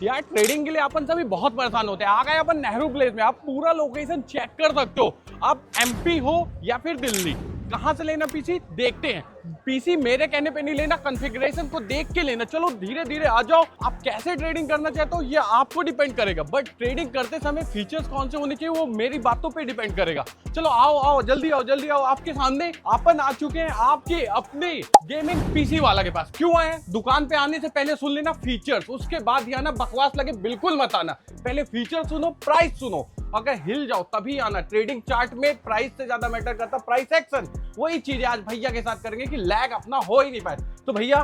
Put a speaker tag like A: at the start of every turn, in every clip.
A: यार ट्रेडिंग के लिए अपन सभी बहुत परेशान होते हैं। आ गए अपन नेहरू प्लेस में, आप पूरा लोकेशन चेक कर सकते हो। आप एमपी हो या फिर दिल्ली, कहां से लेना पीसी देखते हैं। पीसी मेरे कहने पे नहीं लेना, कॉन्फ़िगरेशन को देख के लेना। चलो धीरे धीरे आ जाओ। आप कैसे ट्रेडिंग करना चाहते हो ये आपको डिपेंड करेगा, बट ट्रेडिंग करते समय फीचर्स कौन से होने चाहिए वो मेरी बातों पे डिपेंड करेगा। चलो आओ आओ, जल्दी आओ जल्दी आओ। आपके सामने अपन आ चुके हैं आपके अपने गेमिंग पीसी वाला के पास। क्यों आए? दुकान पे आने से पहले सुन लेना फीचर्स, उसके बाद यहाँ ना बकवास लगे बिल्कुल मत आना। पहले फीचर सुनो, प्राइस सुनो, अगर हिल जाओ तभी आना। ट्रेडिंग चार्ट में प्राइस से ज्यादा मैटर करता प्राइस एक्शन। वही चीज आज भैया के साथ करेंगे कि लैग अपना हो ही नहीं पाए। तो भैया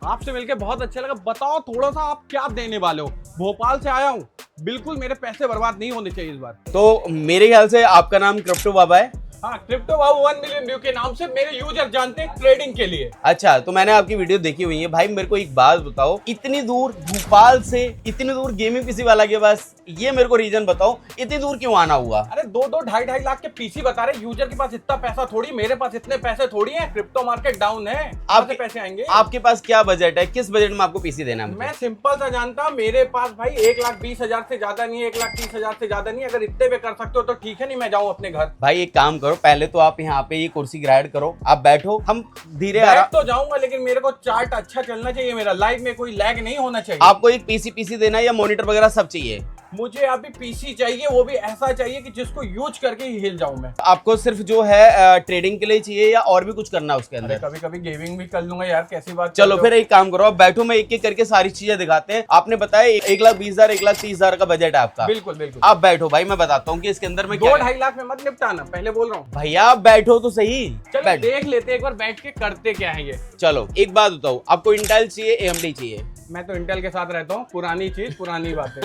A: आपसे मिलके बहुत अच्छा लगा। बताओ थोड़ा सा आप क्या देने वाले हो? भोपाल से आया हूँ, बिल्कुल मेरे पैसे बर्बाद नहीं होने चाहिए इस बार।
B: तो मेरे ख्याल से आपका नाम क्रिप्टो बाबा है।
A: हाँ, क्रिप्टो बाबू 1 मिलियन व्यू के नाम से मेरे यूजर जानते हैं ट्रेडिंग के लिए।
B: अच्छा, तो मैंने आपकी वीडियो देखी हुई है। भाई मेरे को एक बात बताओ, इतनी दूर भोपाल से इतनी दूर गेमिंग पीसी वाला के पास, ये मेरे को रीजन बताओ, इतनी दूर क्यों आना हुआ?
A: अरे 2-2 ढाई लाख के पीसी बता रहे। यूजर के पास इतना पैसा थोड़ी, मेरे पास इतने पैसे थोड़ी है। क्रिप्टो मार्केट डाउन है, आपके पैसे आएंगे।
B: आपके पास क्या बजट है? किस बजट में आपको पीसी देना है?
A: मैं सिंपल सा जानता, मेरे पास भाई 1,20,000 से ज्यादा नहीं है, 1,30,000 से ज्यादा नहीं। अगर इतने पे कर सकते हो तो ठीक है, नहीं मैं जाऊं अपने घर।
B: भाई एक काम करो, पहले तो आप यहाँ पे ये कुर्सी ग्राइड करो, आप बैठो, हम धीरे
A: बैठ तो जाऊंगा, लेकिन मेरे को चार्ट अच्छा चलना चाहिए। मेरा लाइव में कोई लैग नहीं होना चाहिए।
B: आपको एक पीसी देना है या मॉनिटर वगैरह सब चाहिए?
A: मुझे अभी पीसी चाहिए, वो भी ऐसा चाहिए कि जिसको यूज करके ही हिल जाऊं मैं।
B: आपको सिर्फ जो है ट्रेडिंग के लिए चाहिए या और भी कुछ करना है उसके अंदर?
A: कभी कभी गेमिंग भी कर लूंगा यार, कैसी बात।
B: चलो फिर एक काम करो, आप बैठो, मैं एक एक करके सारी चीजें दिखाते हैं। आपने बताया 1,20,000 1,30,000 का बजट है आपका।
A: बिल्कुल बिल्कुल।
B: आप बैठो भाई, मैं बताता हूँ कि इसके अंदर में
A: 2-2.5 लाख में मत निपटाना, पहले बोल रहा हूँ।
B: भैया आप बैठो तो सही।
A: चलो देख लेते एक बार बैठ के, करते क्या है ये।
B: चलो एक बात बताओ, आपको इंटेल चाहिए एएमडी चाहिए?
A: मैं तो इंटेल के साथ रहता हूँ, पुरानी चीज पुरानी बातें।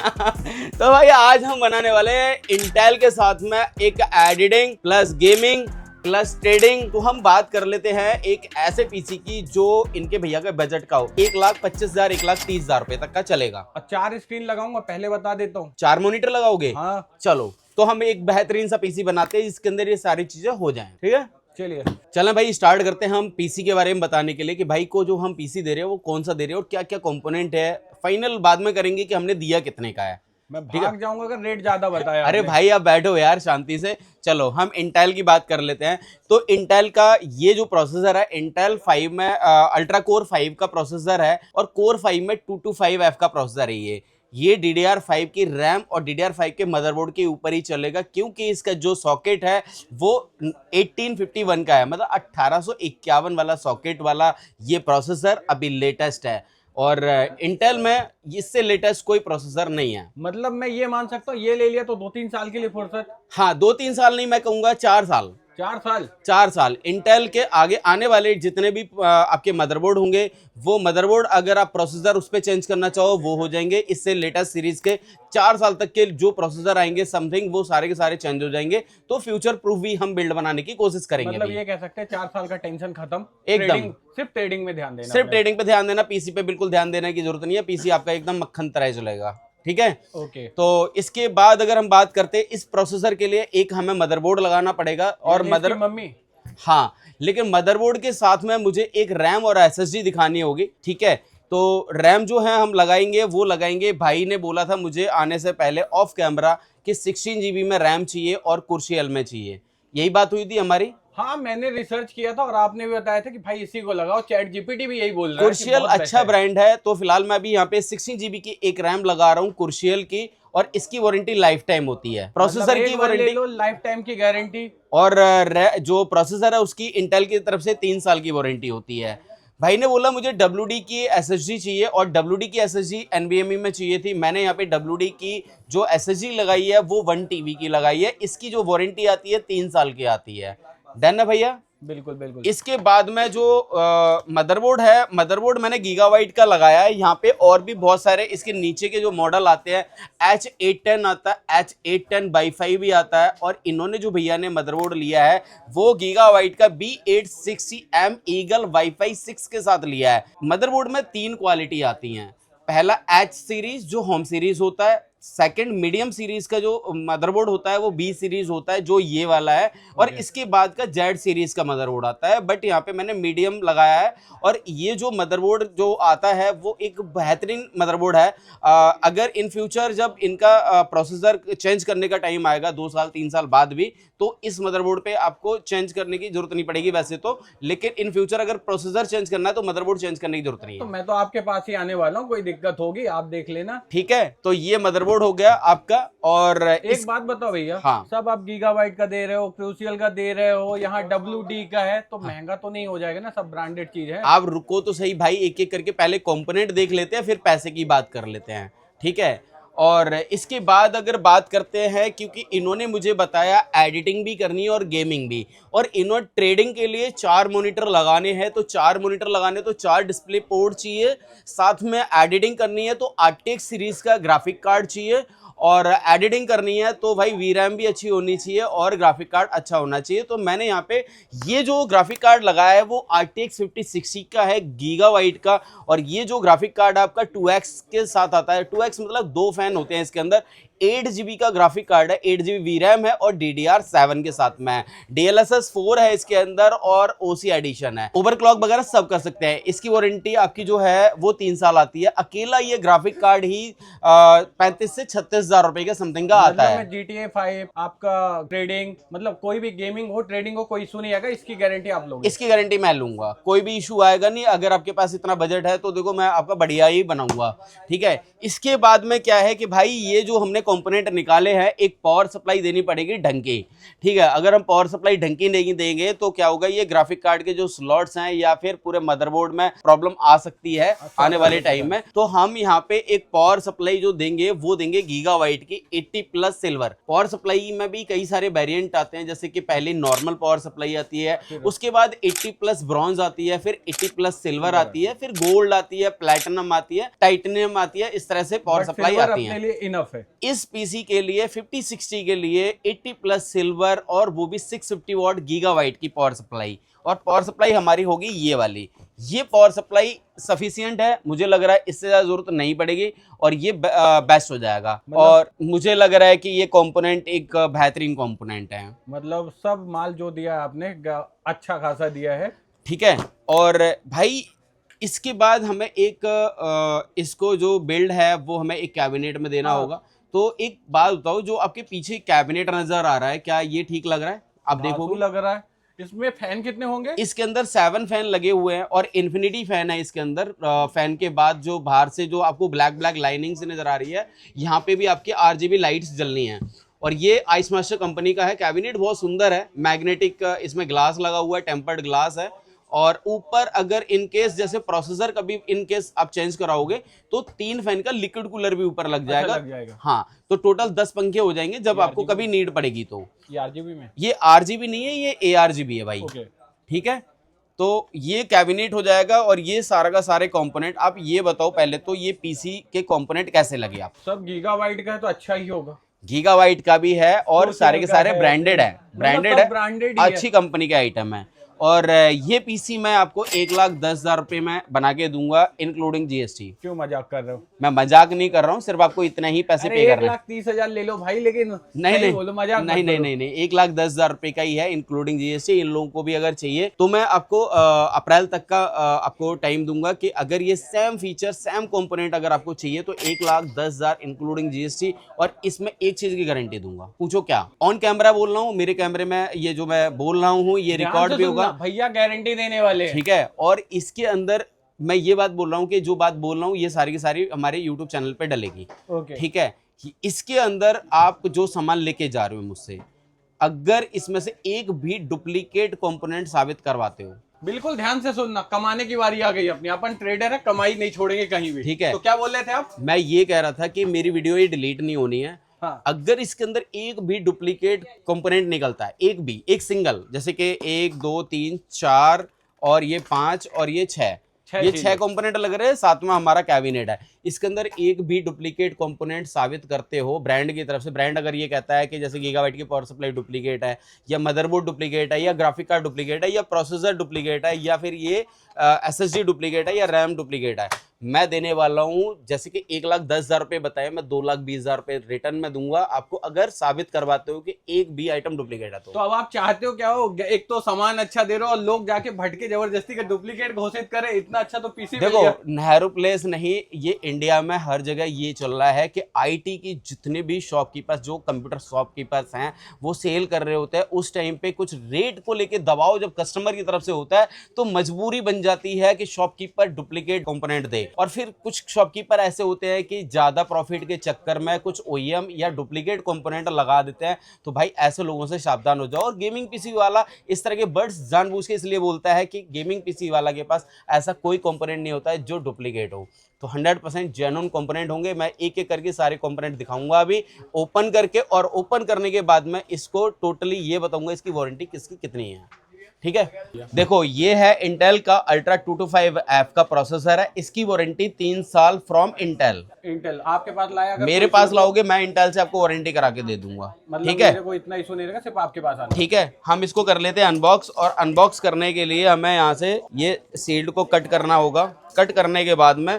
B: तो भाई आज हम बनाने वाले हैं इंटेल के साथ में एक editing plus gaming plus trading. तो हम बात कर लेते हैं एक ऐसे पीसी की जो इनके भैया के बजट का हो, 1,25,000 1,30,000 रुपए तक का चलेगा।
A: और 4 स्क्रीन लगाऊंगा, पहले बता देता हूँ।
B: 4 मॉनिटर लगाओगे?
A: हाँ।
B: चलो तो हम एक बेहतरीन सा पीसी बनाते हैं जिसके अंदर ये सारी चीजें हो जाएं, ठीक है?
A: चलिए
B: चलें भाई, स्टार्ट करते हैं हम पीसी के बारे में बताने के लिए कि भाई को जो हम पीसी दे रहे हैं वो कौन सा दे रहे हैं और क्या क्या कंपोनेंट है। फाइनल बाद में करेंगे कि हमने दिया कितने का है।
A: मैं भाग जाऊंगा अगर रेट ज्यादा बताया।
B: अरे भाई आप बैठो यार शांति से। चलो हम इंटेल की बात कर लेते हैं। तो इंटेल का ये जो प्रोसेसर है, इंटेल 5 में अल्ट्रा कोर 5 का प्रोसेसर है और कोर 5 में 225F का प्रोसेसर है। ये DDR5 की रैम और DDR5 के मदरबोर्ड के ऊपर ही चलेगा, क्योंकि इसका जो सॉकेट है वो 1851 का है, मतलब 1851 वाला सॉकेट वाला ये प्रोसेसर अभी लेटेस्ट है। और इंटेल में इससे लेटेस्ट कोई प्रोसेसर नहीं है।
A: मतलब मैं ये मान सकता हूँ ये ले लिया तो 2-3 साल के लिए फुर्सत।
B: हाँ 2-3 साल नहीं, मैं कहूंगा 4 साल।
A: 4
B: साल। इंटेल के आगे आने वाले जितने भी आपके मदरबोर्ड होंगे, वो मदरबोर्ड अगर आप प्रोसेसर उस पर चेंज करना चाहो वो हो जाएंगे। इससे लेटेस्ट सीरीज के 4 साल तक के जो प्रोसेसर आएंगे समथिंग, वो सारे के सारे चेंज हो जाएंगे। तो फ्यूचर प्रूफ भी हम बिल्ड बनाने की कोशिश करेंगे।
A: मतलब ये कह सकते हैं 4 साल का टेंशन खत्म,
B: एकदम।
A: सिर्फ ट्रेडिंग में ध्यान देना।
B: सिर्फ ट्रेडिंग पे ध्यान देना, पीसी पे बिल्कुल ध्यान देने की जरूरत नहीं है। पीसी आपका एकदम मक्खन तरह चलेगा, ठीक है?
A: ओके।
B: तो इसके बाद अगर हम बात करते हैं इस प्रोसेसर के लिए एक हमें मदरबोर्ड लगाना पड़ेगा और
A: मम्मी।
B: हाँ, लेकिन मदरबोर्ड के साथ में मुझे एक रैम और SSD दिखानी होगी, ठीक है? तो रैम जो है हम लगाएंगे, वो लगाएंगे। भाई ने बोला था मुझे आने से पहले ऑफ कैमरा कि 16 GB में रैम चाहिए और कुर्शियल में चाहिए। यही बात हुई थी हमारी।
A: हाँ मैंने रिसर्च किया था और आपने भी बताया था कि भाई इसी को लगाओ। चैट जीपीटी भी यही बोल रहा है।
B: कुर्शियल अच्छा ब्रांड है। तो फिलहाल मैं अभी यहाँ पे 16 GB की एक रैम लगा रहा हूँ कुर्शियल की, और इसकी वारंटी लाइफ टाइम होती है। प्रोसेसर की वारंटी
A: लाइफ टाइम की गारंटी,
B: और जो प्रोसेसर है उसकी इंटेल की तरफ से 3 साल की वारंटी होती है। भाई ने बोला मुझे WD की SSD चाहिए और WD की SSD NVMe में चाहिए थी। मैंने यहाँ पे WD की जो SSD लगाई है वो 1 TB की लगाई है। इसकी जो वारंटी आती है 3 साल की आती है। डन है भैया?
A: बिल्कुल बिल्कुल।
B: इसके बाद में जो मदरबोर्ड है, मदरबोर्ड मैंने गीगाबाइट का लगाया है। यहाँ पे और भी बहुत सारे इसके नीचे के जो मॉडल आते हैं, H810 आता है, H810 Wi-Fi भी आता है, और इन्होंने जो भैया ने मदरबोर्ड लिया है वो गीगाबाइट का B860M ईगल Wi-Fi 6 के साथ लिया है। मदरबोर्ड में 3 क्वालिटी आती हैं। पहला H सीरीज जो होम सीरीज होता है, सेकंड मीडियम सीरीज का जो मदरबोर्ड होता है वो बी सीरीज होता है, जो ये वाला है, और इसके बाद का जेड सीरीज का मदरबोर्ड आता है, बट यहाँ पे मैंने मीडियम लगाया है। और ये जो मदरबोर्ड जो आता है वो एक बेहतरीन मदरबोर्ड है। अगर इन फ्यूचर जब इनका प्रोसेसर चेंज करने का टाइम आएगा 2 साल 3 साल बाद भी, तो इस मदरबोर्ड पे आपको चेंज करने की जरूरत नहीं पड़ेगी वैसे तो, लेकिन इन फ्यूचर अगर प्रोसेसर चेंज करना है तो मदरबोर्ड चेंज करने की जरूरत नहीं
A: तो
B: है।
A: मैं तो आपके पास ही आने वाला हूँ, कोई दिक्कत होगी आप देख लेना।
B: ठीक है, तो ये मदरबोर्ड हो गया आपका। और
A: एक बात बताओ भैया,
B: हाँ।
A: सब आप गीगाबाइट का दे रहे हो, क्रूसियल का दे रहे हो, यहाँ WD का है, तो महंगा तो नहीं हो जाएगा ना? सब ब्रांडेड चीज है।
B: आप रुको तो सही भाई, एक एक करके पहले कंपोनेंट देख लेते हैं, फिर पैसे की बात कर लेते हैं, ठीक है। और इसके बाद अगर बात करते हैं, क्योंकि इन्होंने मुझे बताया एडिटिंग भी करनी है और गेमिंग भी, और इन्होंने ट्रेडिंग के लिए 4 मॉनिटर लगाने हैं, तो 4 मॉनिटर लगाने तो 4 डिस्प्ले पोर्ट चाहिए, साथ में एडिटिंग करनी है तो RTX सीरीज का ग्राफिक कार्ड चाहिए, और एडिटिंग करनी है तो भाई VRAM भी अच्छी होनी चाहिए और ग्राफिक कार्ड अच्छा होना चाहिए। तो मैंने यहाँ पे ये जो ग्राफिक कार्ड लगाया है वो RTX 5060 का है, गीगाबाइट का, और ये जो ग्राफिक कार्ड आपका 2x के साथ आता है। 2x मतलब 2 फैन होते हैं इसके अंदर। 8 GB का ग्राफिक कार्ड है, 8 GB VRAM है और DDR7 के साथ में है। DLSS 4 है इसके अंदर और OC एडिशन है। ओवरक्लॉक वगैरह सब कर सकते हैं। इसकी वारंटी आपकी जो है वो 3 साल आती है। अकेला ये ग्राफिक कार्ड ही 35 से 36 हजार रुपए के समथिंग का आता है।
A: GTA 5 आपका ट्रेडिंग, मतलब कोई भी गेमिंग हो, ट्रेडिंग हो, कोई इशू नहीं आएगा, इसकी गारंटी आप लोगे?
B: इसकी गारंटी मैं लूंगा, कोई भी इशू आएगा नहीं। अगर आपके पास इतना बजट है तो देखो मैं आपका बढ़िया ही बनाऊंगा, ठीक है। इसके बाद में क्या है कि भाई ये जो हमने कंपोनेंट निकाले हैं, एक पावर सप्लाई देनी पड़ेगी ढंग की, ठीक है। अगर हम पावर सप्लाई ढंग की नहीं देंगे तो क्या होगा, ये ग्राफिक कार्ड के जो स्लॉट्स हैं या फिर पूरे मदरबोर्ड में प्रॉब्लम आ सकती है आने वाले टाइम में। तो हम यहाँ पे एक पावर सप्लाई जो देंगे वो देंगे गीगाबाइट की 80+ सिल्वर। पावर सप्लाई में भी कई सारे वेरिएंट आते हैं, जैसे कि पहले नॉर्मल पावर सप्लाई आती है, उसके बाद 80+ ब्रॉन्ज आती है, फिर 80+ सिल्वर आती है, फिर गोल्ड आती है, प्लैटिनम आती है, टाइटेनियम आती है। इस तरह से पावर सप्लाई आती है।
A: इनफ है
B: इस पीसी के लिए 5060 के लिए 80+ सिल्वर और वो भी 650 वॉट गीगाबाइट की पावर सप्लाई। और पावर सप्लाई हमारी होगी ये वाली। ये पावर सप्लाई सफिशिएंट है, मुझे लग रहा है इससे ज्यादा जरूरत नहीं पड़ेगी और ये बेस्ट हो जाएगा। और मुझे लग रहा है कि ये कंपोनेंट एक बेहतरीन कंपोनेंट है।
A: मतलब सब माल जो दिया है आपने अच्छा खासा दिया है, ठीक
B: है। और भाई इसके बाद हमें एक इसको जो बिल्ड है वो हमें एक कैबिनेट में देना होगा। तो एक बात बताओ, जो आपके पीछे कैबिनेट नजर आ रहा है, क्या ये ठीक लग रहा है? आप देखोगे
A: लग रहा है। इसमें फैन कितने होंगे?
B: इसके अंदर 7 फैन लगे हुए हैं और इन्फिनिटी फैन है इसके अंदर। फैन के बाद जो बाहर से जो आपको ब्लैक ब्लैक लाइनिंग से नजर आ रही है, यहाँ पे भी आपकी RGB लाइट्स जलनी है। और ये आइस मास्टर कंपनी का है। कैबिनेट बहुत सुंदर है, मैग्नेटिक इसमें ग्लास लगा हुआ है, टेम्पर्ड ग्लास है। और ऊपर अगर इन केस जैसे प्रोसेसर कभी इन केस आप चेंज कराओगे तो 3 फैन का लिक्विड कूलर भी ऊपर लग जाएगा।
A: लग जाएगा।
B: हाँ, तो टोटल 10 पंखे हो जाएंगे जब आपको कभी नीड पड़ेगी तो।
A: ये RGB में? ये
B: RGB नहीं है, ये ARGB है भाई, ठीक है। तो ये कैबिनेट हो जाएगा और ये सारा का सारे कंपोनेंट। आप ये बताओ पहले तो, ये पीसी के कंपोनेंट कैसे लगे आप?
A: सब गीगाबाइट का है तो अच्छा ही होगा।
B: गीगाबाइट का भी है और सारे के सारे ब्रांडेड है, ब्रांडेड है,
A: ब्रांडेड
B: अच्छी कंपनी के आइटम है। और ये पीसी मैं आपको 1,10,000 रुपए में बना के दूंगा इंक्लूडिंग GST।
A: क्यों मजाक कर रहे हो?
B: मैं मजाक नहीं कर रहा हूँ, सिर्फ आपको इतना ही पैसे पे करना है।
A: 1,30,000 ले लो भाई, लेकिन
B: नहीं
A: बोलो मजाक
B: नहीं नहीं नहीं नहीं 1,10,000 रुपए का ही है इंक्लूडिंग GST। इन लोगों को भी अगर चाहिए तो मैं आपको अप्रैल तक का आपको टाइम दूंगा कि अगर ये सेम फीचर सेम कंपोनेंट अगर आपको चाहिए तो 1,10,000 इंक्लूडिंग GST। और इसमें एक चीज की गारंटी दूंगा। पूछो क्या? ऑन कैमरा बोल रहा हूँ, मेरे कैमरे में ये जो मैं बोल रहा हूँ ये रिकॉर्ड भी होगा।
A: भैया गारंटी देने वाले,
B: ठीक है। और इसके अंदर मैं ये बात बोल रहा हूँ कि जो बात बोल रहा हूँ ये सारी की सारी हमारे YouTube चैनल पे डलेगी, ठीक है। इसके अंदर आप जो सामान लेके जा रहे हो मुझसे, अगर इसमें से एक भी डुप्लीकेट कंपोनेंट साबित करवाते हो,
A: बिल्कुल ध्यान से सुनना, कमाने की बारी आ गई अपनी। अपन ट्रेडर है, कमाई नहीं छोड़ेंगे कहीं भी,
B: ठीक है।
A: तो क्या बोल रहे थे आप?
B: मैं ये कह रहा था कि मेरी वीडियो ये डिलीट नहीं होनी है।
A: हाँ।
B: अगर इसके अंदर एक भी डुप्लीकेट कंपोनेंट निकलता है, एक भी, एक सिंगल, जैसे कि 1 2 3 4 और ये 5 और ये 6, ये 6 कंपोनेंट लग रहे हैं, 7वां हमारा कैबिनेट है। इसके अंदर एक भी डुप्लीकेट कंपोनेंट साबित करते हो ब्रांड की तरफ से, ब्रांड अगर ये कहता है कि जैसे गीगाबाइट की पावर सप्लाई डुप्लीकेट है, या मदरबोर्ड डुप्लीकेट है, या ग्राफिक कार्ड डुप्लीकेट है, या प्रोसेसर डुप्लीकेट है, या फिर ये SSD डुप्लीकेट है या रैम डुप्लीकेट है। मैं देने वाला हूँ जैसे कि 1,10,000 रुपये बताए, मैं 2,20,000 रुपये रिटर्न में दूंगा आपको अगर साबित करवाते हो कि एक भी आइटम डुप्लीकेट है।
A: तो अब आप चाहते हो क्या हो, एक तो सामान अच्छा दे रहे हो और लोग जाके भटके जबरदस्ती का डुप्लीकेट घोषित करें, इतना अच्छा तो पीसी
B: देखो नेहरू प्लेस नहीं, ये इंडिया में हर जगह ये चल रहा है कि आईटी की जितने भी शॉपकीपर्स, जो कंप्यूटर शॉपकीपर्स हैं, वो सेल कर रहे होते हैं। उस टाइम पे कुछ रेट को लेके दबाव जब कस्टमर की तरफ से होता है तो मजबूरी बन जाती है कि शॉपकीपर डुप्लीकेट कंपोनेंट दे। और फिर कुछ शॉपकीपर ऐसे होते हैं कि ज्यादा प्रॉफिट के चक्कर में कुछ ओईएम या डुप्लीकेट कंपोनेंट लगा देते हैं। तो भाई ऐसे लोगों से सावधान हो जाओ। और गेमिंग पीसी वाला इस तरह के बर्ड्स जानबूझ के इसलिए बोलता है कि गेमिंग पीसी वाला के पास ऐसा कोई कंपोनेंट नहीं होता है जो डुप्लीकेट हो। तो 100% जेन्युइन कंपोनेंट होंगे। मैं एक एक करके सारे कंपोनेंट दिखाऊंगा अभी ओपन करके, और ओपन करने के बाद मैं इसको टोटली ये बताऊंगा इसकी वारंटी किसकी कितनी है। ठीक है, देखो ये है इंटेल का अल्ट्रा 225F का प्रोसेसर है। इसकी वारंटी 3 साल फ्रॉम इंटेल।
A: इंटेल आपके पास लाया, अगर
B: मेरे पास लाओगे मैं इंटेल से आपको वारंटी करा के दे दूंगा।
A: मतलब
B: ठीक है,
A: मेरे को इतना इशू नहीं रहेगा, सिर्फ आपके पास आना।
B: ठीक है, हम इसको कर लेते हैं अनबॉक्स। और अनबॉक्स करने के लिए हमें यहाँ से ये सील्ड को कट करना होगा। कट करने के बाद में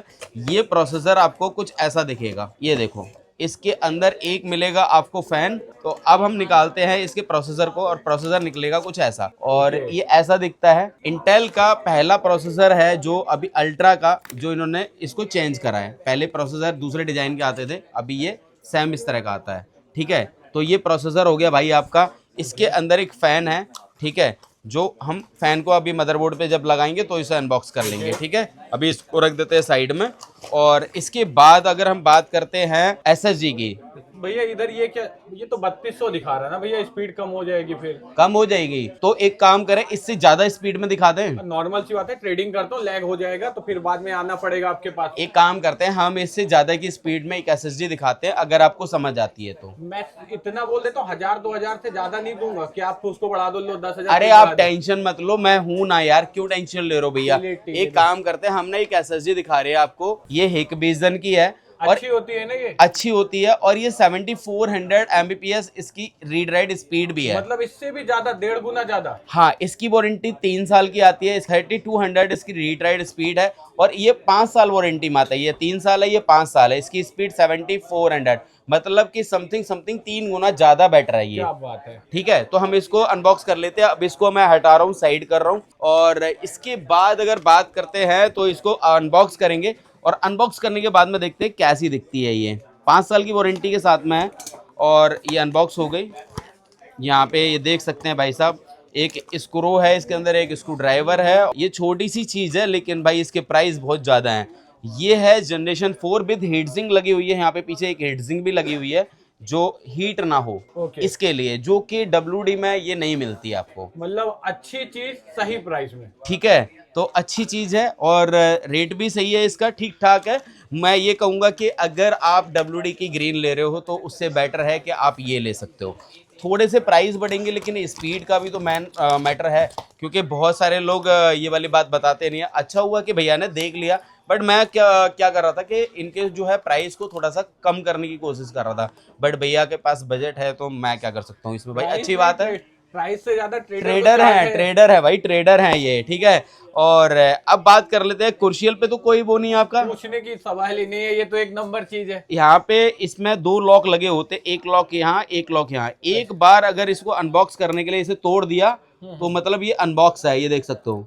B: ये प्रोसेसर आपको कुछ ऐसा दिखेगा। ये देखो, इसके अंदर एक मिलेगा आपको फैन। तो अब हम निकालते हैं इसके प्रोसेसर को, और प्रोसेसर निकलेगा कुछ ऐसा। और ये ऐसा दिखता है। इंटेल का पहला प्रोसेसर है जो अभी अल्ट्रा का, जो इन्होंने इसको चेंज करा है। पहले प्रोसेसर दूसरे डिजाइन के आते थे, अभी ये सेम इस तरह का आता है। ठीक है, तो ये प्रोसेसर हो गया भाई आपका। इसके अंदर एक फैन है, ठीक है, जो हम फैन को अभी मदरबोर्ड पे जब लगाएंगे तो इसे अनबॉक्स कर लेंगे। ठीक है, अभी इसको रख देते हैं साइड में। और इसके बाद अगर हम बात करते हैं SSD की,
A: भैया इधर ये क्या, ये तो 3200 दिखा रहा है ना भैया, स्पीड कम हो जाएगी फिर।
B: कम हो जाएगी तो एक काम करें, इससे ज्यादा स्पीड में दिखा दें।
A: नॉर्मल सी बात है, ट्रेडिंग करता हूँ, लैग हो जाएगा तो फिर बाद में आना पड़ेगा आपके पास।
B: एक काम करते हैं, हम इससे ज्यादा की स्पीड में एक SSD दिखाते हैं, अगर आपको समझ आती है तो।
A: मैं इतना बोल देता हूँ, 1000-2000 से ज्यादा नहीं दूंगा कि आप उसको बढ़ा दो, लो 10,000।
B: अरे आप टेंशन मत लो, मैं हूं ना यार, क्यों टेंशन ले रहे हो भैया। एक काम करते हैं, हमने एक SSD दिखा रहे हैं आपको, ये हिकविजन की है। और
A: अच्छी होती है ना, ये
B: अच्छी होती है। और ये 7400 Mbps इसकी रीड राइट स्पीड भी है।
A: मतलब इससे भी ज्यादा, 1.5 गुना ज्यादा।
B: हाँ, इसकी वारंटी 3 साल की आती है। 3200 इसकी रीड राइट स्पीड है। और ये 5 साल वारंटी में आता है। ये 3 साल है, ये 5 साल है। इसकी स्पीड 7400, मतलब कि समथिंग 3 गुना ज्यादा बेटर है ये।
A: क्या बात है।
B: ठीक है, तो हम इसको अनबॉक्स कर लेते हैं। अब इसको मैं हटा रहा हूँ, साइड कर रहा हूँ। और इसके बाद अगर बात करते हैं तो इसको अनबॉक्स करेंगे। और अनबॉक्स करने के बाद में देखते हैं कैसी दिखती है। ये 5 साल की वारंटी के साथ में है। और ये अनबॉक्स हो गई। यहाँ पे ये देख सकते हैं भाई साहब, एक स्क्रू है इसके अंदर, एक स्क्रू ड्राइवर है। ये छोटी सी चीज़ है लेकिन भाई इसके प्राइस बहुत ज़्यादा हैं। ये है जनरेशन 4 विद हीटसिंक लगी हुई है। यहाँ पे पीछे एक हीटसिंक भी लगी हुई है जो हीट ना हो इसके लिए, जो कि WD में ये नहीं मिलती आपको।
A: मतलब अच्छी चीज सही प्राइस में।
B: ठीक है, तो अच्छी चीज़ है और रेट भी सही है इसका, ठीक ठाक है। मैं ये कहूँगा कि अगर आप WD की ग्रीन ले रहे हो तो उससे बेटर है कि आप ये ले सकते हो। थोड़े से प्राइस बढ़ेंगे लेकिन स्पीड का भी तो मैटर है, क्योंकि बहुत सारे लोग ये वाली बात बताते नहीं है। अच्छा हुआ कि भैया ने देख लिया, बट मैं क्या कर रहा था कि इनके जो है प्राइस को थोड़ा सा कम करने की कोशिश कर रहा था। बट भैया के पास बजट है तो मैं क्या कर सकता हूँ इसमें भाई। अच्छी बात है,
A: प्राइस से ज्यादा
B: ट्रेडर है भाई, ट्रेडर है ये। ठीक है, और अब बात कर लेते हैं कुर्सियल पे। तो कोई वो नहीं है आपका,
A: पूछने की सवाल ही नहीं है, ये तो एक नंबर चीज है।
B: यहाँ पे इसमें 2 लॉक लगे होते, एक लॉक यहाँ, एक लॉक यहाँ। एक बार अगर इसको अनबॉक्स करने के लिए इसे तोड़ दिया तो मतलब ये अनबॉक्स है। ये देख सकते हो,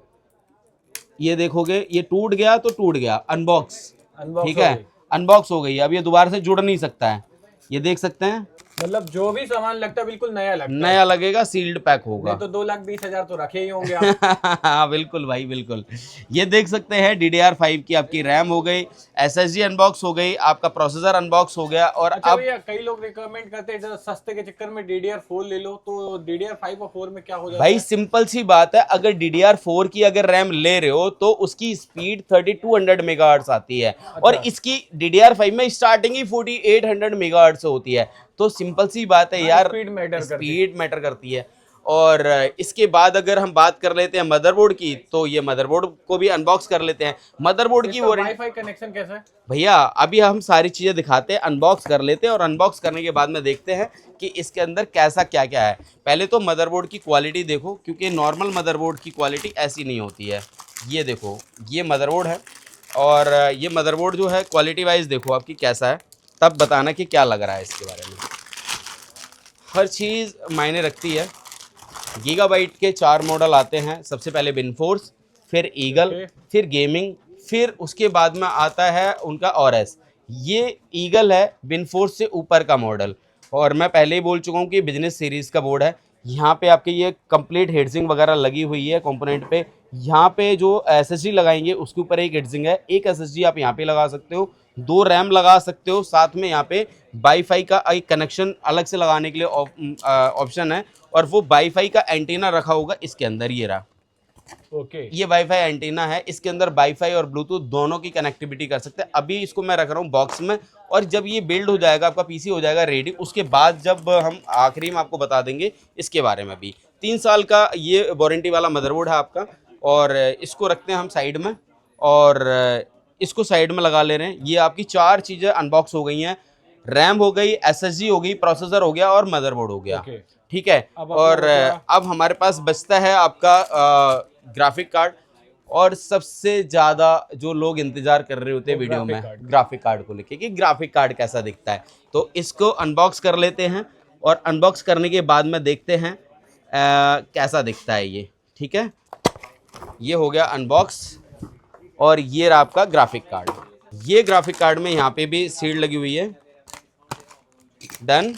B: ये देखोगे ये टूट गया तो टूट गया, अनबॉक्स। ठीक है, अनबॉक्स हो गई। अब ये दोबारा से जुड़ नहीं सकता है, ये देख सकते हैं।
A: मतलब जो भी सामान लगता है बिल्कुल नया लगता है,
B: नया लगेगा, सील्ड पैक होगा।
A: तो 2,20,000 तो रखे ही होंगे आप।
B: हाँ बिल्कुल भाई, बिल्कुल। ये देख सकते हैं DDR5 की आपकी रैम हो गई, SSD अनबॉक्स हो गई, आपका प्रोसेसर अनबॉक्स हो गया। और
A: अच्छा
B: अब
A: भैया, कई लोग रिकमेंड करते हैं सस्ते के चक्कर में DDR4 ले लो, तो DDR5 और 4 में क्या हो जाता है?
B: भाई सिंपल सी बात है, अगर DDR4 की अगर रैम ले रहे हो तो उसकी स्पीड 3200 मेगाहर्ट्ज आती है। और इसकी DDR5 में स्टार्टिंग ही 4800 मेगाहर्ट्ज से होती है। तो सिंपल सी बात है यार,
A: स्पीड मैटर
B: करती है। और इसके बाद अगर हम बात कर लेते हैं मदरबोर्ड की, तो ये मदरबोर्ड को भी अनबॉक्स कर लेते हैं। मदरबोर्ड की वारंटी
A: वाईफाई कनेक्शन कैसा है
B: भैया अभी हम सारी चीजें दिखाते हैं, अनबॉक्स कर लेते हैं और अनबॉक्स करने के बाद में देखते हैं कि इसके अंदर कैसा क्या क्या है। पहले तो मदरबोर्ड की क्वालिटी देखो, क्योंकि नॉर्मल मदरबोर्ड की क्वालिटी ऐसी नहीं होती है। ये देखो, ये मदरबोर्ड है और ये मदरबोर्ड जो है क्वालिटी वाइज देखो आपकी कैसा है, तब बताना कि क्या लग रहा है इसके बारे में। हर चीज़ मायने रखती है। गीगाबाइट के 4 मॉडल आते हैं, सबसे पहले विनफोर्स, फिर ईगल, फिर गेमिंग, फिर उसके बाद में आता है उनका ऑरएस। ये ईगल है विनफोर्स से ऊपर का मॉडल, और मैं पहले ही बोल चुका हूँ कि बिजनेस सीरीज़ का बोर्ड है। यहाँ पे आपके ये कंप्लीट हेडजिंग वगैरह लगी हुई है कंपोनेंट पे। यहाँ पे जो एसएसडी लगाएंगे उसके ऊपर एक हेडजिंग है, एक एसएसडी आप यहाँ पे लगा सकते हो, 2 रैम लगा सकते हो, साथ में यहाँ पे वाईफाई का एक कनेक्शन अलग से लगाने के लिए ऑप्शन है, और वो वाईफाई का एंटीना रखा होगा इसके अंदर। ये रहा,
A: ओके
B: ये वाईफाई एंटीना है, इसके अंदर वाईफाई और ब्लूटूथ दोनों की कनेक्टिविटी कर सकते हैं। अभी इसको मैं रख रहा हूँ बॉक्स में, और जब ये बिल्ड हो जाएगा, आपका पीसी हो जाएगा रेडी, उसके बाद जब हम आखिरी में आपको बता देंगे इसके बारे में भी। 3 साल का ये वारंटी वाला मदरबोर्ड है आपका, और इसको रखते हैं हम साइड में, और इसको साइड में लगा ले रहे हैं। ये आपकी 4 चीज़ें अनबॉक्स हो गई हैं, रैम हो गई, एसएसडी हो गई, प्रोसेसर हो गया और मदरबोर्ड हो गया। ठीक है, और अब हमारे पास बचता है आपका ग्राफिक कार्ड, और सबसे ज़्यादा जो लोग इंतज़ार कर रहे होते हैं वीडियो में, ग्राफिक कार्ड को लेके कि ग्राफिक कार्ड कैसा दिखता है। तो इसको अनबॉक्स कर लेते हैं, और अनबॉक्स करने के बाद में देखते हैं कैसा दिखता है ये। ठीक है, ये हो गया अनबॉक्स, और ये रहा आपका ग्राफिक कार्ड। ये ग्राफिक कार्ड में यहाँ पे भी सील लगी हुई है, डन।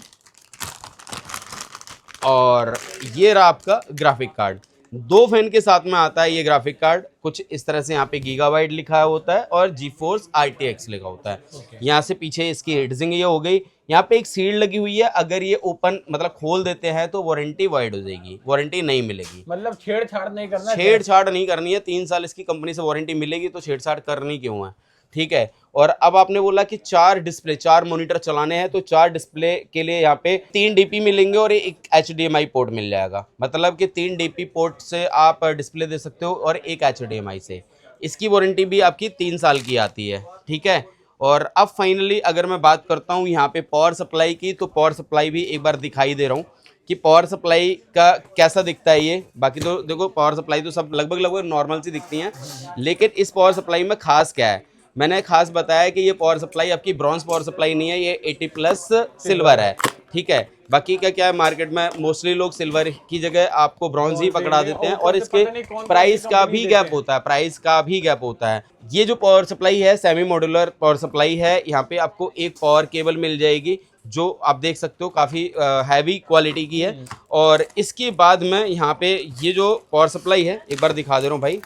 B: और ये रहा आपका ग्राफिक कार्ड, 2 फैन के साथ में आता है ये ग्राफिक कार्ड। कुछ इस तरह से यहाँ पे गीगाबाइट लिखा होता है और GeForce RTX लिखा होता है। यहाँ से पीछे इसकी हेडजिंग ये हो गई, यहाँ पे एक सील लगी हुई है, अगर ये ओपन मतलब खोल देते हैं तो वारंटी वाइड हो जाएगी, वारंटी नहीं मिलेगी।
A: मतलब छेड़छाड़ नहीं करना,
B: छेड़छाड़ नहीं करनी है। 3 साल इसकी कंपनी से वारंटी मिलेगी, तो छेड़छाड़ करनी क्यों है। ठीक है, और अब आपने बोला कि 4 डिस्प्ले, 4 मॉनिटर चलाने हैं, तो 4 डिस्प्ले के लिए यहाँ पे 3 DP मिलेंगे और एक HDMI पोर्ट मिल जाएगा। मतलब कि 3 DP पोर्ट से आप डिस्प्ले दे सकते हो और एक HDMI से। इसकी वारंटी भी आपकी 3 साल की आती है। ठीक है, और अब फाइनली अगर मैं बात करता हूँ यहाँ पे पावर सप्लाई की, तो पावर सप्लाई भी एक बार दिखाई दे रहा हूँ कि पावर सप्लाई का कैसा दिखता है ये। बाकी तो देखो पावर सप्लाई तो सब लगभग नॉर्मल सी दिखती हैं, लेकिन इस पावर सप्लाई में खास क्या है, मैंने खास बताया कि ये पावर सप्लाई आपकी ब्रॉन्ज पावर सप्लाई नहीं है, ये 80+ सिल्वर है। ठीक है, बाकी का क्या है, मार्केट में मोस्टली लोग सिल्वर की जगह आपको ब्रॉन्ज ही पकड़ा देते हैं, और इसके प्राइस का भी गैप होता है, प्राइस का भी गैप होता है। ये जो पावर सप्लाई है सेमी मॉड्यूलर पावर सप्लाई है। यहाँ पे आपको एक पावर केबल मिल जाएगी, जो आप देख सकते हो काफ़ी हैवी क्वालिटी की है। और इसके बाद में यहाँ पे ये जो पावर सप्लाई है, एक बार दिखा दे रहा हूँ भाई,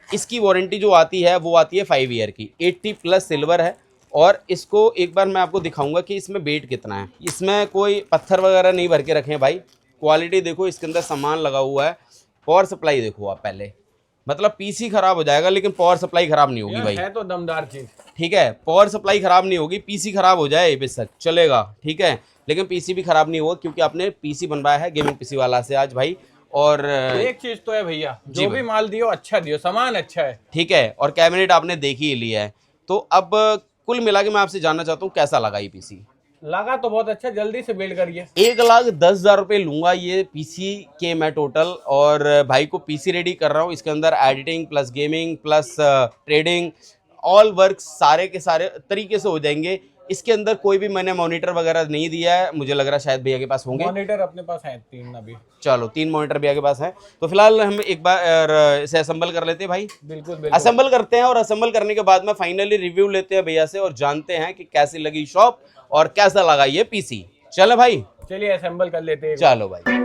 B: इसकी वारंटी जो आती है वो आती है 5 ईयर की, 80+ सिल्वर है। और इसको एक बार मैं आपको दिखाऊंगा कि इसमें वेट कितना है। इसमें कोई पत्थर वगैरह नहीं भर के रखे हैं भाई, क्वालिटी देखो, इसके अंदर सामान लगा हुआ है। पावर सप्लाई देखो आप पहले, मतलब पीसी खराब हो जाएगा लेकिन पावर सप्लाई खराब नहीं होगी भाई।
A: है तो दमदार चीज। ठीक
B: है, पावर सप्लाई खराब नहीं होगी, पीसी खराब हो जाए बेशक चलेगा, ठीक है, लेकिन पीसी भी खराब नहीं होगा, क्योंकि आपने पीसी बनवाया है गेमिंग पीसी वाला से आज भाई। और
A: एक चीज तो है भैया, जो भी माल दियो अच्छा दियो, सामान अच्छा है।
B: ठीक है, और कैबिनेट आपने देख ही लिया है। तो अब कुल मिला के मैं आपसे जानना चाहता हूँ कैसा लगा ये पीसी।
A: लगा तो बहुत अच्छा, जल्दी से बिल्ड करिए।
B: 1,10,000 रुपये लूंगा ये पीसी के मैं टोटल, और भाई को पीसी रेडी कर रहा हूँ। इसके अंदर editing plus gaming plus trading all work सारे के सारे तरीके से हो जाएंगे। इसके अंदर कोई भी मैंने मॉनिटर वगैरह नहीं दिया है, मुझे लग रहा है शायद भैया के पास होंगे।
A: मॉनिटर अपने पास हैं 3 अभी।
B: चलो 3 मॉनिटर भैया के पास हैं, तो फिलहाल हम एक बार इसे असेंबल कर लेते हैं भाई।
A: बिल्कुल
B: असेंबल करते हैं, और असेंबल करने के बाद में फाइनली रिव्यू लेते हैं भैया से और जानते हैं कि कैसी लगी शॉप और कैसा लगा ये पीसी। चलो भाई,
A: चलिए असेंबल कर लेते हैं।
B: चलो भाई।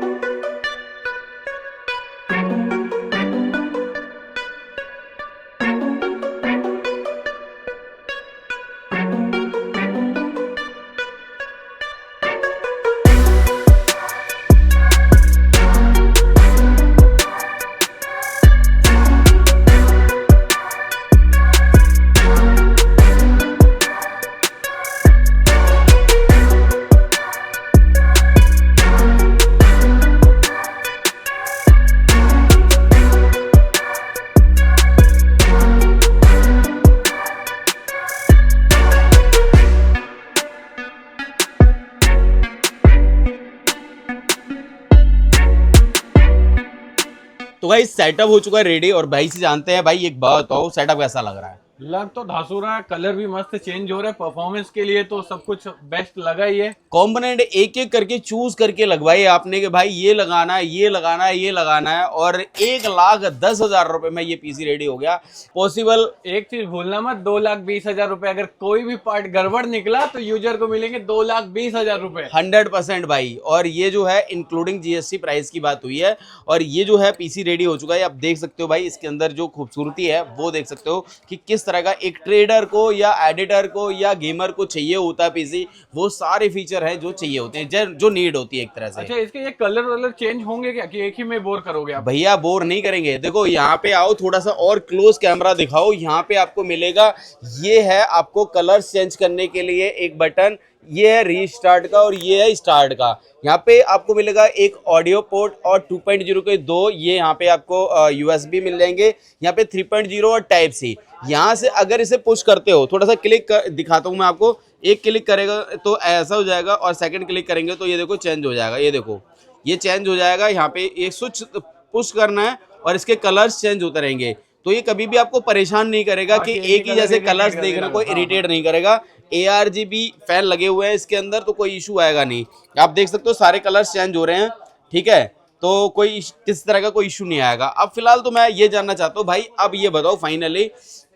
B: भाई सेटअप हो चुका है रेडी, और भाई से जानते हैं भाई एक बात बताओ सेटअप कैसा लग रहा है।
A: लग तो धासु रहा है, कलर भी मस्त चेंज हो रहा है, परफॉर्मेंस के लिए तो सब कुछ बेस्ट लगा ही है।
B: कंपोनेंट एक एक करके चूज करके लगवाई आपने कि भाई ये लगाना है, ये लगाना है, ये लगाना है, और 1,10,000 रुपए में ये पीसी रेडी हो गया। पॉसिबल
A: एक चीज भूलना मत, 2,20,000 रुपए, अगर कोई भी पार्ट गड़बड़ निकला तो यूजर को मिलेंगे 2,20,000 रुपए।
B: 100% भाई, और ये जो है इंक्लूडिंग जीएसटी प्राइस की बात हुई है, और ये जो है पीसी रेडी हो चुका है। आप देख सकते हो भाई इसके अंदर जो खूबसूरती है वो देख सकते हो कि किस तरह का एक ट्रेडर को या एडिटर को या गेमर को चाहिए होता है पीसी, वो सारे फीचर हैं जो चाहिए होते हैं, जो नीड होती है एक तरह से।
A: अच्छा, इसके ये कलर वलर चेंज होंगे क्या, कि एक ही में बोर करोगे आप?
B: भैया बोर नहीं करेंगे। देखो यहाँ पे आओ, थोड़ा सा और क्लोज कैमरा दिखाओ, यहाँ पे आपको मिलेगा, ये है आपको कलर्स चेंज करने के लिए एक बटन, ये है रीस्टार्ट का और ये है स्टार्ट का। यहाँ पे आपको मिलेगा एक ऑडियो पोर्ट और 2.0 के 2, ये यहाँ पे आपको यूएसबी मिल जाएंगे, यहाँ पे 3.0 और टाइप सी। यहाँ से अगर इसे पुश करते हो, थोड़ा सा क्लिक दिखाता हूँ मैं आपको, एक क्लिक करेगा तो ऐसा हो जाएगा, और सेकंड क्लिक करेंगे तो ये देखो चेंज हो जाएगा, ये देखो ये चेंज हो जाएगा। यहाँ पे एक स्विच पुश करना है और इसके कलर्स चेंज होते रहेंगे, तो ये कभी भी आपको परेशान नहीं करेगा कि एक ही जैसे कलर्स देखना, कोई इरिटेट नहीं करेगा। ARGB फैन लगे हुए हैं इसके अंदर, तो कोई इशू आएगा नहीं। आप देख सकते हो सारे कलर्स चेंज हो रहे हैं, ठीक है, तो कोई किस तरह का कोई इशू नहीं आएगा। अब फिलहाल तो मैं ये जानना चाहता हूँ भाई, अब ये बताओ फाइनली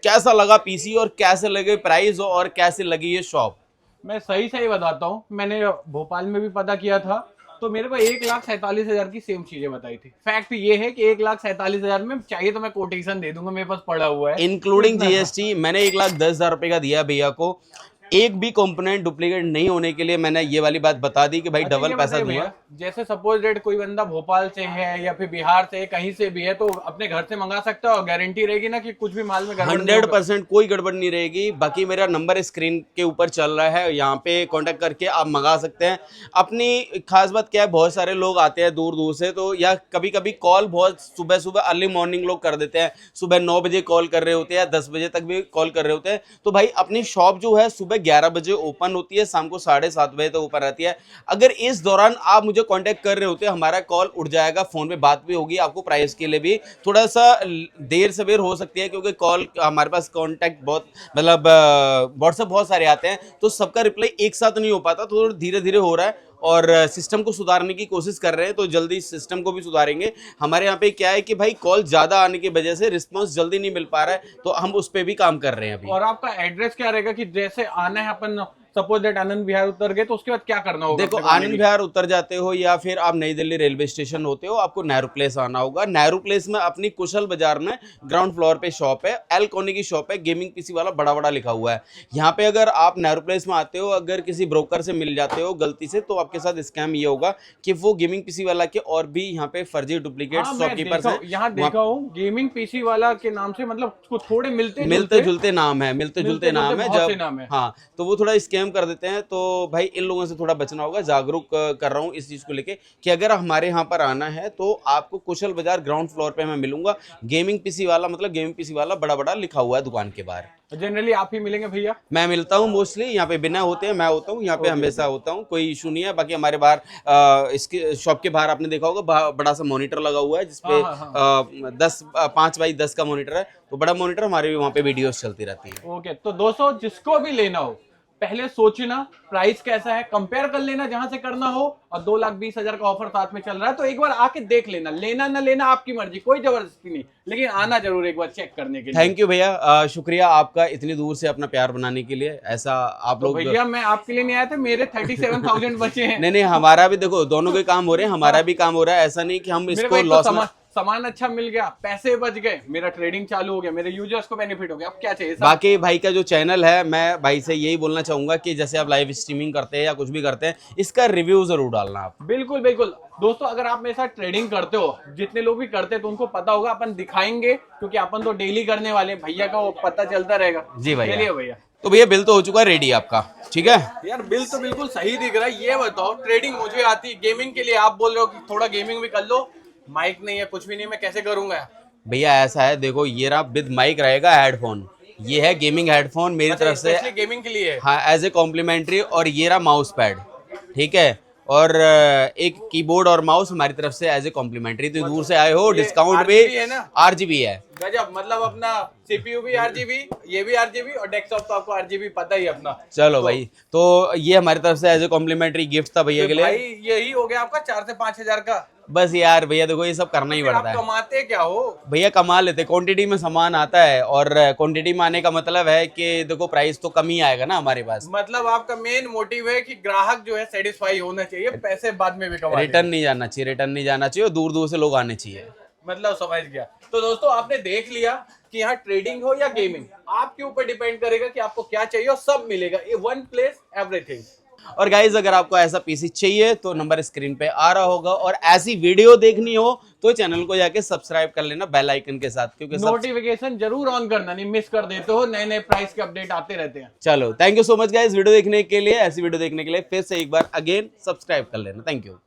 B: कैसा लगा पीसी, और कैसे लगे प्राइस, और कैसे लगी ये शॉप?
A: मैं सही बताता हूँ, मैंने भोपाल में भी पता किया था, तो मेरे को 1,47,000 की सेम चीजें बताई थी। फैक्ट ये है कि 1,47,000 में चाहिए तो मैं कोटेशन दे दूंगा, मेरे पास पड़ा हुआ है
B: इंक्लूडिंग जीएसटी। मैंने 1,10,000 रुपए का दिया भैया को, एक भी कंपोनेंट डुप्लीकेट नहीं होने के लिए मैंने ये वाली बात बता दी कि भाई
A: अच्छा,
B: डबल
A: ये
B: पैसा
A: बताइए
B: दूंगा।
A: भैया, जैसे सपोज डेट कोई बंदा भोपाल से है या फिर बिहार से है, कहीं से भी है, तो अपने घर से मंगा सकता है और गारंटी रहेगी ना कि कुछ भी माल में गड़बड़ नहीं होगा?
B: 100% कोई गड़बड़ नहीं रहेगी। बाकी मेरा नंबर स्क्रीन के ऊपर चल रहा है, यहाँ पे कांटेक्ट करके आप मंगा सकते हैं। अपनी खास बात क्या है, बहुत सारे लोग आते हैं दूर दूर से, तो या कभी कभी कॉल बहुत सुबह सुबह अर्ली मॉर्निंग लोग कर देते हैं, सुबह 9 बजे कॉल कर रहे होते हैं, 10 बजे तक भी कॉल कर रहे होते हैं। तो भाई अपनी शॉप जो है सुबह 11 बजे ओपन होती है, शाम को 7:30 बजे तक ओपन रहती है। अगर इस दौरान आप मुझे कांटेक्ट कर रहे होते हैं, हमारा कॉल उठ जाएगा, फोन पे बात भी होगी, आपको प्राइस के लिए भी थोड़ा सा देर सवेर हो सकती है, क्योंकि कॉल हमारे पास कांटेक्ट बहुत, मतलब व्हाट्सएप बहुत सारे आते हैं, तो सबका रिप्लाई एक साथ नहीं हो पाता, तो धीरे धीरे हो रहा है, और सिस्टम को सुधारने की कोशिश कर रहे हैं, तो जल्दी सिस्टम को भी सुधारेंगे। हमारे यहाँ पे क्या है कि भाई कॉल ज्यादा आने की वजह से रिस्पांस जल्दी नहीं मिल पा रहा है, तो हम उस पर भी काम कर रहे हैं अभी।
A: और आपका एड्रेस क्या रहेगा, कि जैसे आना है अपन सपोज दैट आनंद विहार उतर गए तो उसके बाद क्या करना होगा?
B: देखो आनंद विहार उतर जाते हो या फिर आप नई दिल्ली रेलवे स्टेशन होते हो, आपको नेहरू प्लेस आना होगा। नेहरू प्लेस में अपनी कुशल बाजार में ग्राउंड फ्लोर पे शॉप है, एल कोनी की शॉप है, गेमिंग पीसी वाला बड़ा बड़ा लिखा हुआ है। यहाँ पे अगर आप नेहरू प्लेस में आते हो, अगर किसी ब्रोकर से मिल जाते हो गलती से, तो आपके साथ स्कैम ये होगा कि वो गेमिंग पीसी वाला के और भी यहाँ पे फर्जी डुप्लीकेट शॉपकीपर्स हैं।
A: यहाँ देखा हूँ गेमिंग पीसी वाला के नाम से, मतलब कुछ थोड़े मिलते
B: जुलते नाम है, मिलते जुलते नाम है, जब हाँ तो वो थोड़ा स्कैम कर देते हैं। तो भाई इन लोगों से थोड़ा बचना होगा। जागरूक कर रहा हूँ इस चीज को लेके कि अगर हमारे यहाँ पर आना है तो आपको कुशल बाजार ग्राउंड फ्लोर पे मैं मिलूंगा। गेमिंग पीसी वाला, मतलब गेमिंग पीसी वाला बड़ा बड़ा लिखा हुआ है दुकान के बाहर।
A: जनरली आप ही मिलेंगे भैया?
B: मैं मिलता हूँ मोस्टली, यहाँ पे बिना होते हैं मैं होता हूँ यहाँ पे, हमेशा होता हूँ, कोई इशू नहीं है। बाकी हमारे बाहर इसके शॉप के बाहर आपने देखा होगा बड़ा सा मॉनिटर लगा हुआ है, जिसपे 5x10 का मॉनिटर है, तो बड़ा मॉनिटर, हमारे भी वहाँ पे वीडियोस चलती रहती है।
A: ओके, तो दोस्तों जिसको भी लेना हो पहले सोचना प्राइस कैसा है, कंपेयर कर लेना जहां से करना हो, और 2,20,000 का ऑफर साथ में चल रहा है, तो एक बार आके देख लेना, लेना ना लेना आपकी मर्जी, कोई जबरदस्ती नहीं, लेकिन आना जरूर एक बार चेक करने के लिए।
B: थैंक यू भैया, शुक्रिया आपका इतनी दूर से अपना प्यार बनाने के लिए। ऐसा आप लोग,
A: भैया मैं आपके लिए नहीं आया था, मेरे 37,000 बचे हैं।
B: नहीं हमारा भी देखो, दोनों के काम हो रहे हैं, हमारा भी काम हो रहा है, ऐसा नहीं कि हम इसको लॉस में।
A: सामान अच्छा मिल गया, पैसे बच गए, मेरा ट्रेडिंग चालू हो गया, मेरे यूजर्स को बेनिफिट हो गया, अब क्या चाहिए?
B: बाकी भाई का जो चैनल है, मैं भाई से यही बोलना चाहूंगा कि जैसे आप लाइव स्ट्रीमिंग करते हैं या कुछ भी करते हैं, इसका रिव्यू जरूर डालना आप।
A: बिल्कुल बिल्कुल दोस्तों, अगर आप मेरे साथ ट्रेडिंग करते हो, जितने लोग भी करते हैं तो उनको पता होगा, अपन दिखाएंगे क्योंकि अपन तो डेली करने वाले, भैया का वो पता चलता रहेगा।
B: जी भैया।
A: चलिए भैया,
B: तो भैया बिल तो हो चुका है रेडी आपका, ठीक है
A: यार? बिल तो बिल्कुल सही दिख रहा है। ये बताओ, ट्रेडिंग मुझे आती है, गेमिंग के लिए आप बोल रहे हो कि थोड़ा गेमिंग भी कर लो, माइक नहीं है, कुछ भी नहीं, मैं कैसे करूंगा?
B: भैया ऐसा है, देखो ये रहा विद माइक रहेगा हेडफोन, ये है गेमिंग हेडफोन मेरी तरफ से,
A: गेमिंग के लिए,
B: हाँ एज ए कॉम्प्लीमेंट्री, और ये रहा माउस पैड, ठीक है। और एक कीबोर्ड और माउस हमारी तरफ से एज ए कॉम्प्लीमेंट्री। तो दूर से आए हो,
A: ये
B: डिस्काउंट भी
A: RGB है ना?
B: RGB है।
A: गजब, मतलब अपना सीपीयू भी RGB, ये भी RGB और डेस्कटॉप तो आपको RGB पता ही है अपना।
B: चलो भाई, तो ये हमारी तरफ से एज ए कॉम्प्लीमेंट्री गिफ्ट था भैया के लिए।
A: भाई यही हो गया आपका 4 से 5 हजार का।
B: बस यार भैया देखो, ये सब करना ही
A: फिर
B: पड़ता
A: आप
B: है
A: कमाते क्या हो?
B: भैया, कमा लेते। क्वांटिटी में सामान आता है, और क्वांटिटी में आने का मतलब है कि देखो प्राइस तो कम ही आएगा ना हमारे पास।
A: मतलब आपका मेन मोटिव है कि ग्राहक जो है सेटिस्फाई होना चाहिए, पैसे बाद में भी कमा
B: रिटर्न नहीं जाना चाहिए, रिटर्न नहीं जाना चाहिए, और दूर दूर से लोग आने चाहिए।
A: मतलब समझ गया। तो दोस्तों आपने देख लिया कि यहाँ ट्रेडिंग हो या गेमिंग, आपके ऊपर डिपेंड करेगा कि आपको क्या चाहिए, और सब मिलेगा। ये वन प्लेस एवरीथिंग।
B: और गाइज, अगर आपको ऐसा पीसी चाहिए तो नंबर स्क्रीन पे आ रहा होगा, और ऐसी वीडियो देखनी हो तो चैनल को जाके सब्सक्राइब कर लेना बेल आइकन के साथ, क्योंकि
A: नोटिफिकेशन जरूर ऑन करना, नहीं मिस कर देते हो, नए नए प्राइस के अपडेट आते रहते हैं।
B: चलो, thank you so much guys video देखने के लिए। ऐसी वीडियो देखने के लिए फिर से एक बार अगेन सब्सक्राइब कर लेना। Thank you.